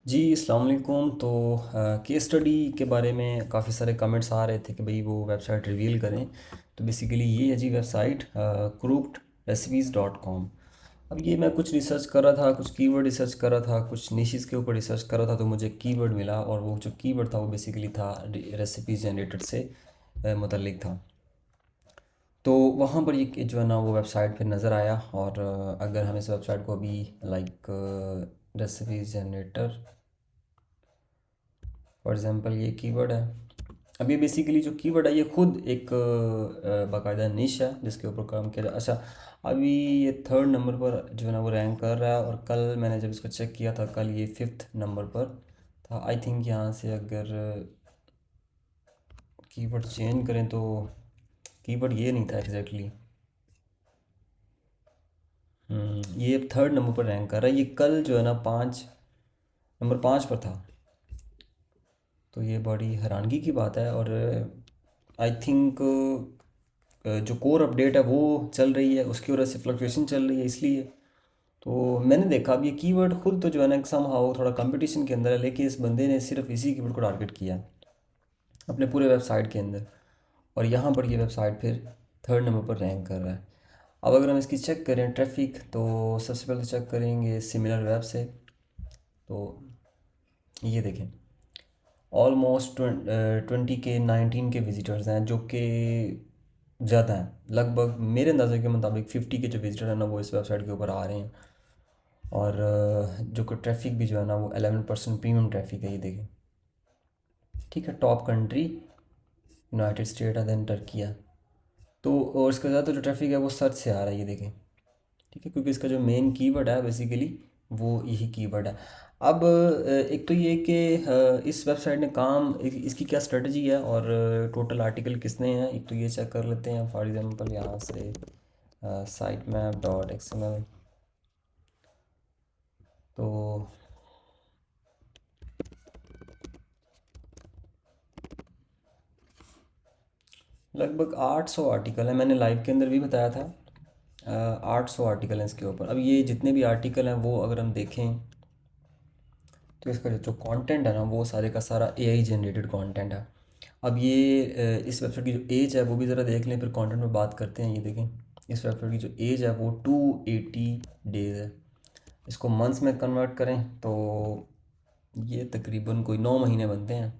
जी, अस्सलाम वालेकुम। तो केस स्टडी के बारे में काफ़ी सारे कमेंट्स आ रहे थे कि भाई वो वेबसाइट रिवील करें। तो बेसिकली ये है जी वेबसाइट cooked recipes.com। अब ये मैं कुछ रिसर्च कर रहा था, कुछ कीवर्ड रिसर्च कर रहा था, कुछ निशेस के ऊपर रिसर्च कर रहा था, तो मुझे कीवर्ड मिला और वो जो कीवर्ड था वो बेसिकली था रेसिपीज़ जनरेटेड से मुतल्लिक था। तो वहाँ पर ये जो है ना वो वेबसाइट फिर नज़र आया। और अगर हम इस वेबसाइट को अभी like recipes generator for example ये कीवर्ड है। अब ये बेसिकली जो कीवर्ड है ये खुद एक बाकायदा निश है जिसके ऊपर काम किया जाए। अच्छा, अभी ये थर्ड नंबर पर जो है ना वो रैंक कर रहा है, और कल मैंने जब इसको चेक किया था कल ये फिफ्थ नंबर पर था। आई थिंक यहाँ से अगर कीवर्ड चेंज करें तो कीवर्ड ये नहीं था एग्जैक्टली। ये अब थर्ड नंबर पर रैंक कर रहा है। ये कल जो है ना नंबर 5 पर था। तो ये बड़ी हैरानगी की बात है। और आई थिंक जो कोर अपडेट है वो चल रही है, उसकी वजह से फ्लक्चुएशन चल रही है इसलिए। तो मैंने देखा अब ये कीवर्ड खुद तो जो है ना समहाउ थोड़ा कंपटीशन के अंदर है, लेकिन इस बंदे ने सिर्फ इसी कीवर्ड को टारगेट किया है अपने पूरे वेबसाइट के अंदर। और यहाँ पर ये वेबसाइट फिर थर्ड नंबर पर रैंक कर रहा है। अब अगर हम इसकी चेक करें ट्रैफिक, तो सबसे पहले चेक करेंगे सिमिलर वेब से। तो ये देखें, ऑलमोस्ट 20 के 19 के विज़िटर्स हैं, जो कि ज़्यादा हैं। लगभग मेरे अंदाजे के मुताबिक 50 के जो विज़िटर हैं ना वो इस वेबसाइट के ऊपर आ रहे हैं। और जो कि ट्रैफिक भी जो है ना वो 11% प्रीमियम ट्रैफिक है, ये देखें। ठीक है, टॉप कंट्री यूनाइटेड स्टेट है, देन टर्की है। तो और इसका ज़्यादा जो ट्रैफिक है वो सर्च से आ रहा है, ये देखें। ठीक है, क्योंकि इसका जो मेन कीवर्ड है बेसिकली वो यही कीवर्ड है। अब एक तो ये कि इस वेबसाइट ने इसकी क्या स्ट्रेटजी है और टोटल आर्टिकल कितने हैं, एक तो ये चेक कर लेते हैं। फॉर एग्जांपल यहाँ से साइट मैप डॉट एक्सएमएल। तो लगभग 800 आर्टिकल हैं, मैंने लाइव के अंदर भी बताया था। 800 आर्टिकल हैं इसके ऊपर। अब ये जितने भी आर्टिकल हैं वो अगर हम देखें तो इसका जो कंटेंट है ना वो सारे का सारा एआई जनरेटेड कंटेंट है। अब ये इस वेबसाइट की जो एज है वो भी ज़रा देख लें, फिर कंटेंट में बात करते हैं। ये देखें, इस वेबसाइट की जो एज है वो 280 डेज़ है। इसको मंथ्स में कन्वर्ट करें तो ये तकरीबन कोई 9 महीने बनते हैं।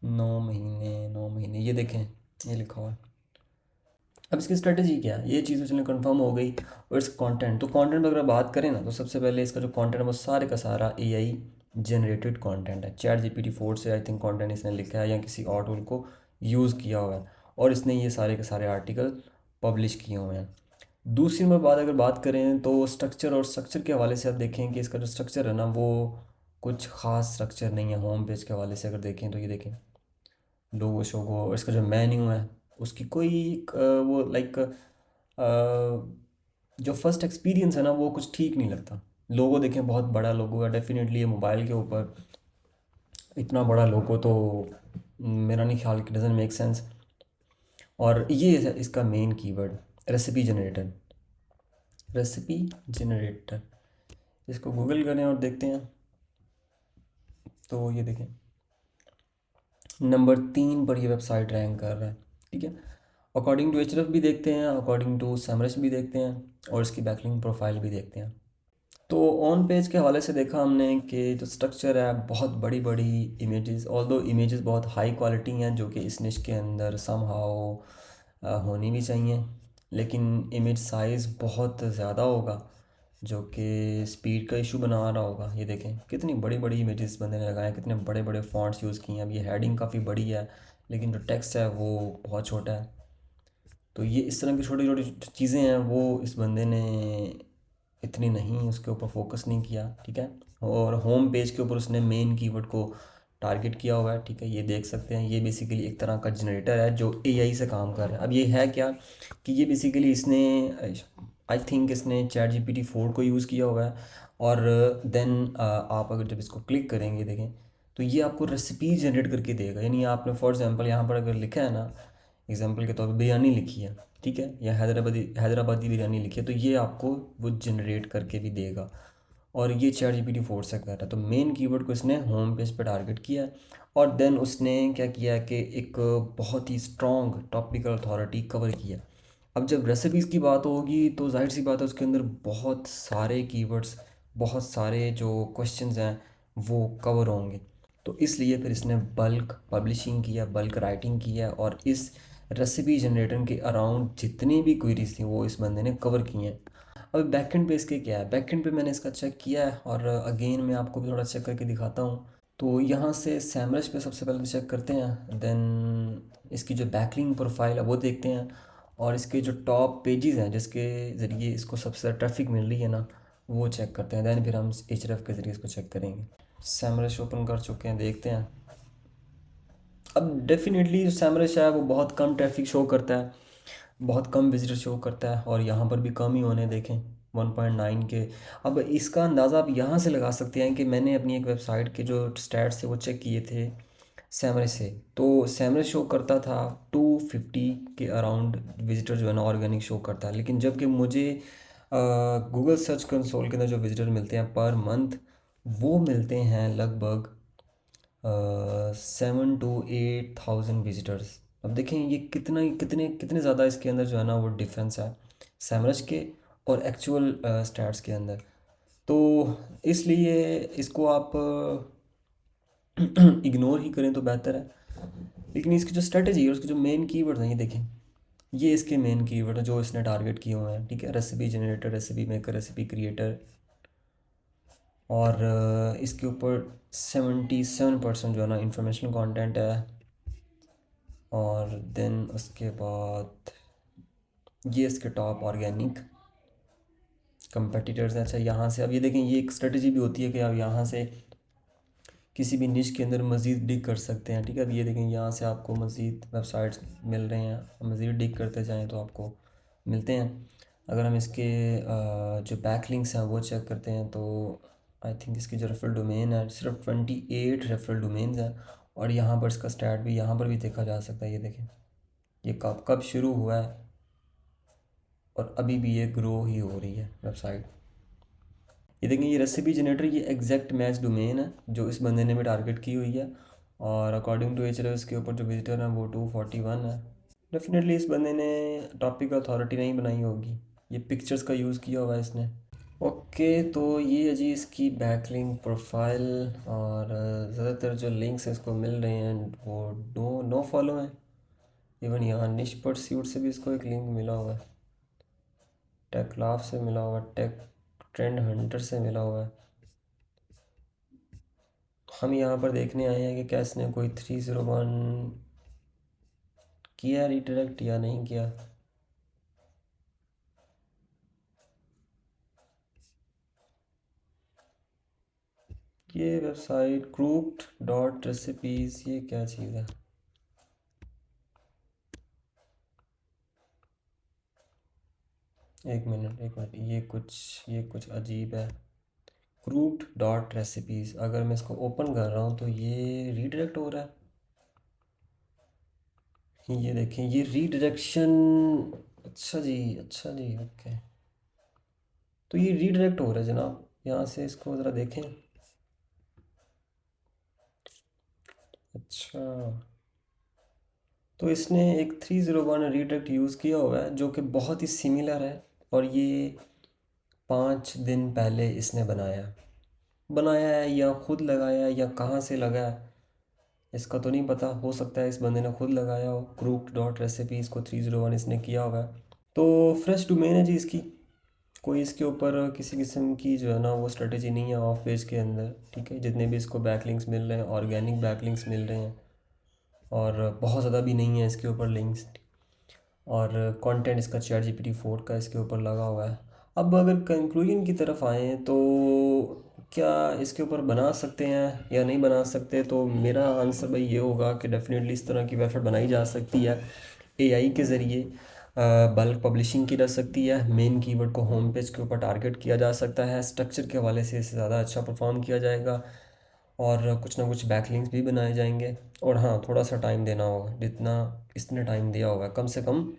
9 महीने 9 महीने, ये देखें, ये लिखा हुआ है। अब इसकी स्ट्रेटजी क्या है, ये चीज़ चलिए कंफर्म हो गई। और इसका कंटेंट, तो कंटेंट अगर बात करें ना तो सबसे पहले इसका जो कंटेंट है वो सारे का सारा एआई जनरेटेड कंटेंट है। चैट GPT-4 से आई थिंक कंटेंट इसने लिखा है या किसी और टूल को यूज़ किया हुआ है, और इसने ये सारे के सारे आर्टिकल पब्लिश किए हुए हैं। दूसरी नंबर बात अगर बात करें तो स्ट्रक्चर के हवाले से आप देखें कि इसका जो स्ट्रक्चर है ना वो कुछ ख़ास स्ट्रक्चर नहीं है। होम पेज के हवाले से अगर देखें तो ये देखें, लोगो शोगो, और इसका जो मेन्यू है उसकी कोई वो लाइक जो फर्स्ट एक्सपीरियंस है ना वो कुछ ठीक नहीं लगता। लोगो देखें, बहुत बड़ा लोगो है, डेफिनेटली ये मोबाइल के ऊपर इतना बड़ा लोगो तो मेरा नहीं ख्याल कि डजन मेक सेंस। और ये है इसका main keyword, recipe generator. Recipe generator, इसको गूगल करें और देखते हैं। तो ये देखें, नंबर 3 पर ये वेबसाइट रैंक कर रहा है। ठीक है, अकॉर्डिंग टू एचरफ भी देखते हैं, अकॉर्डिंग टू समरस भी देखते हैं, और इसकी बैकलिंक प्रोफाइल भी देखते हैं। तो ऑन पेज के हवाले से देखा हमने कि जो स्ट्रक्चर है बहुत बड़ी बड़ी इमेजेस, ऑल्दो इमेजेस बहुत हाई क्वालिटी हैं जो कि इस निश के अंदर समहाउ होनी भी चाहिए, लेकिन इमेज साइज़ बहुत ज़्यादा होगा जो कि स्पीड का इशू बना रहा होगा। ये देखें कितनी बड़ी बड़ी इमेजेस बंदे ने लगाए हैं, कितने बड़े बड़े फॉन्ट्स यूज़ किए हैं। अब ये हेडिंग काफ़ी बड़ी है लेकिन जो टेक्स्ट है वो बहुत छोटा है। तो ये इस तरह की छोटी छोटी चीज़ें हैं वो इस बंदे ने इतनी नहीं उसके ऊपर फोकस नहीं किया। ठीक है, और होम पेज के ऊपर उसने मेन कीवर्ड को टारगेट किया हुआ है। ठीक है, ये देख सकते हैं, ये बेसिकली एक तरह का जनरेटर है जो एआई से काम कर रहा है। अब ये है क्या कि ये बेसिकली इसने आई थिंक इसने ChatGPT-4 को यूज़ किया हुआ है। और देन आप अगर जब इसको क्लिक करेंगे देखें तो ये आपको रेसिपी जनरेट करके देगा। यानी आपने फॉर एग्जांपल यहाँ पर अगर लिखा है ना एग्जांपल के तौर पे बिरयानी लिखी है, ठीक है, या हैदराबादी बिरयानी लिखी है, तो ये आपको वो जनरेट करके भी देगा। और ये चैट जीपीटी 4 से कर रहा है। तो मेन कीवर्ड को इसने होम पेज पे टारगेट किया है, और देन उसने क्या किया कि एक बहुत ही स्ट्रॉन्ग टॉपिकल अथॉरिटी कवर किया। अब जब रेसिपीज़ की बात होगी तो जाहिर सी बात है उसके अंदर बहुत सारे कीवर्ड्स, बहुत सारे जो क्वेश्चंस हैं वो कवर होंगे। तो इसलिए फिर इसने बल्क पब्लिशिंग किया, बल्क राइटिंग किया, और इस रेसिपी जनरेटर के अराउंड जितनी भी क्वेरीज थी वो इस बंदे ने कवर की हैं। अब बैकएंड पे इसके क्या है, बैकएंड पे मैंने इसका चेक किया है, और अगेन मैं आपको भी थोड़ा चेक करके दिखाता हूँ। तो यहाँ से सैमरश पे सबसे पहले चेक करते हैं, देन इसकी जो बैकलिंक प्रोफाइल है वो देखते हैं, और इसके जो टॉप पेजेस हैं जिसके ज़रिए इसको सबसे ज़्यादा ट्रैफिक मिल रही है ना, वो चेक करते हैं। देन फिर हम एचरेफ के ज़रिए इसको चेक करेंगे। सैमरश ओपन कर चुके हैं, देखते हैं। अब डेफिनेटली जो सैमरश है वो बहुत कम ट्रैफिक शो करता है, बहुत कम विजिटर शो करता है, और यहाँ पर भी कम ही होने देखें 1.9 के। अब इसका अंदाज़ा आप यहाँ से लगा सकते हैं कि मैंने अपनी एक वेबसाइट के जो स्टैट्स थे वो चेक किए थे सैमरश से, तो सैमरश शो करता था 250 के अराउंड विजिटर जो है ना ऑर्गेनिक शो करता है। लेकिन जबकि मुझे गूगल सर्च कंसोल के अंदर जो विजिटर मिलते हैं पर मंथ, वो मिलते हैं लगभग 7 to 8 thousand विजिटर्स। अब देखें ये कितना कितने कितने ज़्यादा इसके अंदर जो है ना वो डिफरेंस है सैमरश के और एक्चुअल स्टैट्स के अंदर। तो इसलिए इसको आप इग्नोर ही करें तो बेहतर है। लेकिन इसकी जो स्ट्रेटजी है, उसके जो मेन कीवर्ड हैं, ये देखें, ये इसके मेन कीवर्ड हैं जो इसने टारगेट किए हुए हैं, ठीक है। Recipe generator, recipe maker, recipe creator, और इसके ऊपर 77% जो है ना इंफॉर्मेशनल कंटेंट है। और देन उसके बाद ये इसके टॉप ऑर्गेनिक कंपेटिटर्स हैं। अच्छा, यहाँ से अब ये देखें, ये एक स्ट्रेटजी भी होती है कि आप यहाँ से किसी भी निश के अंदर मज़ीद डिग कर सकते हैं, ठीक है। अब ये देखें, यहाँ से आपको मज़ीद वेबसाइट्स मिल रहे हैं, मज़ीद डिग करते जाएँ तो आपको मिलते हैं। अगर हम इसके जो बैक लिंक्स हैं वो चेक करते हैं तो आई थिंक इसकी जो रेफरल डोमेन है सिर्फ 28 रेफरल डोमेन्स हैं, और यहाँ पर इसका स्टैट भी यहाँ पर भी देखा जा सकता है। ये देखें, ये कब कब शुरू हुआ है, और अभी भी ये ग्रो ही हो रही है वेबसाइट। ये देखें, ये रेसिपी जनरेटर, ये एग्जैक्ट मैच डोमेन है जो इस बंदे ने भी टारगेट की हुई है, और अकॉर्डिंग टू एचरएस के ऊपर जो विजिटर हैं वो 241 है। डेफिनेटली इस बंदे ने टॉपिक अथॉरिटी नहीं बनाई होगी, ये पिक्चर्स का यूज़ किया हुआ है इसने। ओके, तो ये है जी इसकी बैकलिंक प्रोफाइल, और ज़्यादातर जो लिंक्स इसको मिल रहे हैं वो नो फॉलो हैं। इवन यहाँ निश परस्यूट से भी इसको एक लिंक मिला हुआ है, टेक लाफ से मिला हुआ है, टेक ट्रेंड हंटर से मिला हुआ है। हम यहाँ पर देखने आए हैं कि क्या इसने कोई 301 किया रिडायरेक्ट या नहीं किया। ये वेबसाइट crooked.recipes, ये क्या चीज़ है? एक मिनट, ये कुछ अजीब है। crooked.recipes, अगर मैं इसको ओपन कर रहा हूँ तो ये रीडायरेक्ट हो रहा है। ये देखें, ये रीडायरेक्शन, अच्छा जी, अच्छा जी, ओके। तो ये रीडायरेक्ट हो रहा है जनाब, यहाँ से इसको ज़रा देखें। अच्छा, तो इसने एक 301 रीडायरेक्ट यूज़ किया हुआ है जो कि बहुत ही सिमिलर है, और ये 5 दिन पहले इसने बनाया है या ख़ुद लगाया है या कहाँ से लगा है इसका तो नहीं पता। हो सकता है इस बंदे ने खुद लगाया हो। crooked.recipes इसको 301 इसने किया हुआ है। तो फ्रेश डोमेन है जी इसकी, कोई इसके ऊपर किसी किस्म की जो है ना वो स्ट्रेटजी नहीं है ऑफ पेज के अंदर, ठीक है। जितने भी इसको बैकलिंक्स मिल रहे हैं ऑर्गेनिक बैकलिंक्स मिल रहे हैं, और बहुत ज़्यादा भी नहीं है इसके ऊपर लिंक्स, और कंटेंट इसका चैट जीपीटी 4 का इसके ऊपर लगा हुआ है। अब अगर कंक्लूजन की तरफ आएँ तो क्या इसके ऊपर बना सकते हैं या नहीं बना सकते, तो मेरा आंसर भाई ये होगा कि डेफिनेटली इस तरह की वेबसाइट बनाई जा सकती है एआई के ज़रिए। बल्क पब्लिशिंग की जा सकती है, मेन कीवर्ड को होम पेज के ऊपर टारगेट किया जा सकता है, स्ट्रक्चर के हवाले से इससे ज़्यादा अच्छा परफॉर्म किया जाएगा, और कुछ ना कुछ बैकलिंक्स भी बनाए जाएंगे। और हाँ, थोड़ा सा टाइम देना होगा, जितना इसने टाइम दिया होगा, कम से कम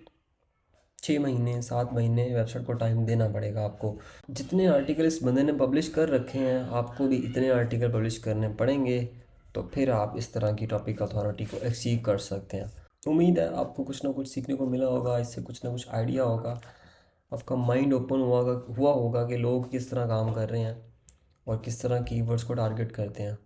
6 महीने 7 महीने वेबसाइट को टाइम देना पड़ेगा आपको। जितने आर्टिकल इस बंदे ने पब्लिश कर रखे हैं, आपको भी इतने आर्टिकल पब्लिश करने पड़ेंगे, तो फिर आप इस तरह की टॉपिक अथॉरिटी को अचीव कर सकते हैं। उम्मीद है आपको कुछ ना कुछ सीखने को मिला होगा, इससे कुछ ना कुछ आइडिया होगा, आपका माइंड ओपन हुआ होगा कि लोग किस तरह काम कर रहे हैं और किस तरह कीवर्ड्स को टारगेट करते हैं।